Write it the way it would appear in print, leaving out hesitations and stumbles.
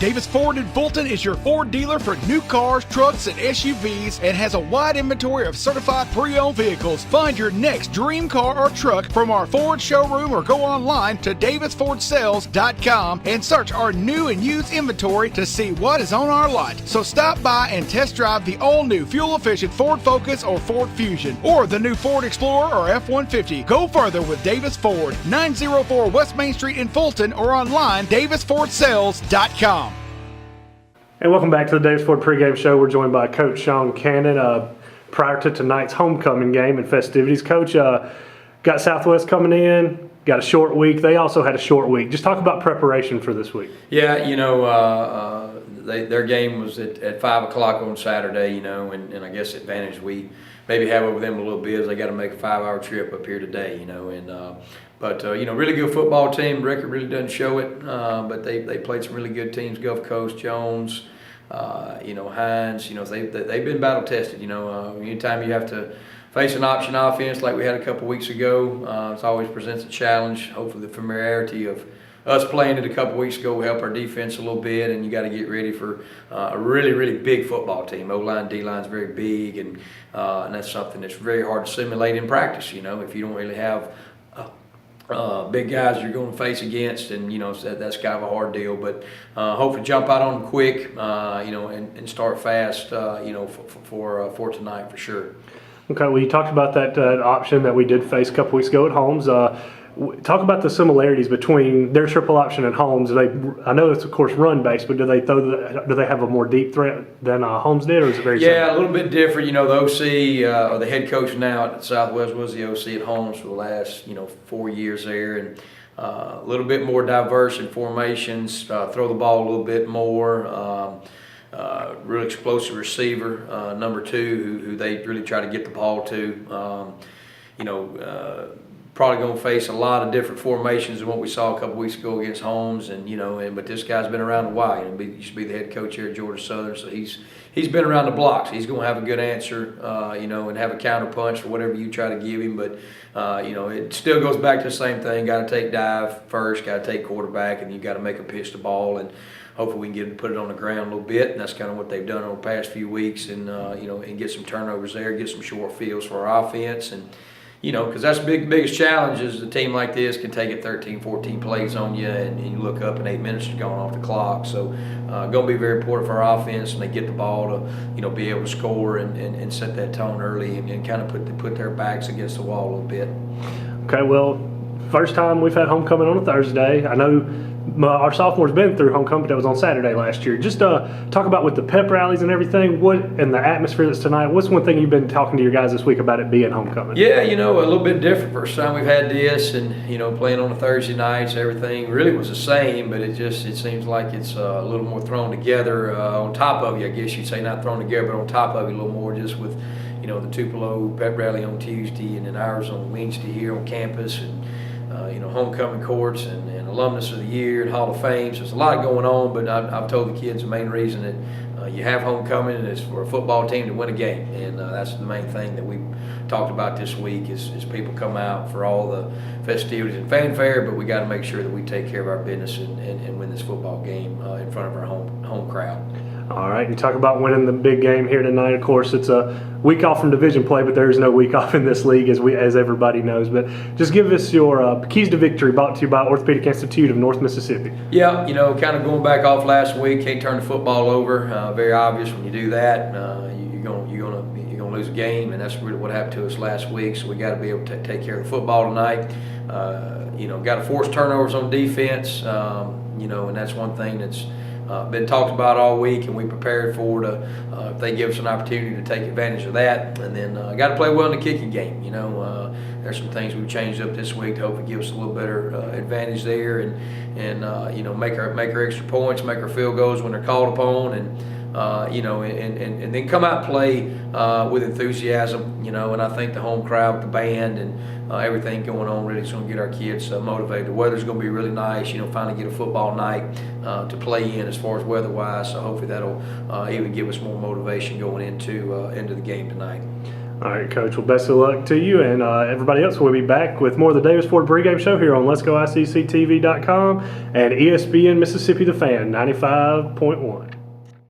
Davis Ford in Fulton is your Ford dealer for new cars, trucks, and SUVs and has a wide inventory of certified pre-owned vehicles. Find your next dream car or truck from our Ford showroom or go online to davisfordsales.com and search our new and used inventory to see what is on our lot. So stop by and test drive the all-new fuel-efficient Ford Focus or Ford Fusion or the new Ford Explorer or F-150. Go further with Davis Ford, 904 West Main Street in Fulton or online davisfordsales.com. And welcome back to the Davis Ford pregame show. We're joined by Coach Sean Cannon prior to tonight's homecoming game and festivities. Coach, got Southwest coming in, got a short week. They also had a short week. Just talk about preparation for this week. Yeah, their game was at 5 o'clock on Saturday, and I guess the advantage we maybe have over them a little bit is they got to make a 5-hour trip up here today, But really good football team. Record really doesn't show it, but they played some really good teams. Gulf Coast, Jones, Hines. They've been battle tested. Anytime you have to face an option offense like we had a couple weeks ago, it always presents a challenge. Hopefully, the familiarity of us playing it a couple weeks ago will help our defense a little bit, and you got to get ready for a really, really big football team. O-line, D-line's very big, and that's something that's very hard to simulate in practice. If you don't really have big guys you're going to face against, and that's kind of a hard deal. But hopefully jump out on them quick, and start fast, for tonight for sure. Okay, well, you talked about that option that we did face a couple weeks ago at Holmes. Talk about the similarities between their triple option and Holmes. I know it's of course run based, but do they have a more deep threat than Holmes did, or is it very similar? Yeah, a little bit different. The OC or the head coach now at Southwest was the OC at Holmes for the last 4 years there, and a little bit more diverse in formations. Throw the ball a little bit more. Real explosive receiver, number 2, who they really try to get the ball to. Probably going to face a lot of different formations than what we saw a couple weeks ago against Holmes, but this guy's been around a while. He used to be the head coach here at Georgia Southern, so he's been around the blocks. He's going to have a good answer, and have a counter punch for whatever you try to give him. But it still goes back to the same thing. Got to take dive first. Got to take quarterback, and you got to make a pitch the ball, and hopefully we can put it on the ground a little bit. And that's kind of what they've done over the past few weeks, and and get some turnovers there, get some short fields for our offense, and. Because that's the biggest challenge is a team like this can take it 13, 14 plays on you, and you look up and 8 minutes are gone off the clock. So going to be very important for our offense, and they get the ball to, be able to score and set that tone early and kind of put their backs against the wall a little bit. Okay, well, first time we've had homecoming on a Thursday. I know our sophomores been through homecoming, but that was on Saturday last year. Just talk about with the pep rallies and everything, and the atmosphere that's tonight. What's one thing you've been talking to your guys this week about it being homecoming? Yeah, a little bit different. First time we've had this, and playing on a Thursday nights, everything really was the same, but it seems like it's a little more thrown together on top of you. I guess you'd say not thrown together, but on top of you a little more, just with the Tupelo pep rally on Tuesday, and then ours on Wednesday here on campus, and homecoming courts and alumnus of the year and Hall of Fame. So there's a lot going on, but I've told the kids the main reason that you have homecoming is for a football team to win a game, and that's the main thing that we talked about this week is people come out for all the festivities and fanfare, but we got to make sure that we take care of our business and win this football game in front of our home crowd. All right, you talk about winning the big game here tonight. Of course, it's a week off from division play, but there is no week off in this league, as everybody knows. But just give us your keys to victory, brought to you by Orthopedic Institute of North Mississippi. Yeah, kind of going back off last week, can't turn the football over. Very obvious when you do that, you're gonna lose a game, and that's really what happened to us last week. So we got to be able to take care of the football tonight. Got to force turnovers on defense. And that's one thing that's been talked about all week, and we prepared for it. If they give us an opportunity to take advantage of that, and then got to play well in the kicking game. There's some things we've changed up this week to hopefully give us a little better advantage there, and make our extra points, make our field goals when they're called upon, and then come out and play with enthusiasm. And I think the home crowd with the band and everything going on really is going to get our kids motivated. The weather's going to be really nice. Finally get a football night to play in as far as weather-wise. So hopefully that'll even give us more motivation going into the game tonight. All right, Coach. Well, best of luck to you and everybody else. We'll be back with more of the Davis Ford pregame show here on Let'sGoICCTV.com and ESPN Mississippi The Fan 95.1.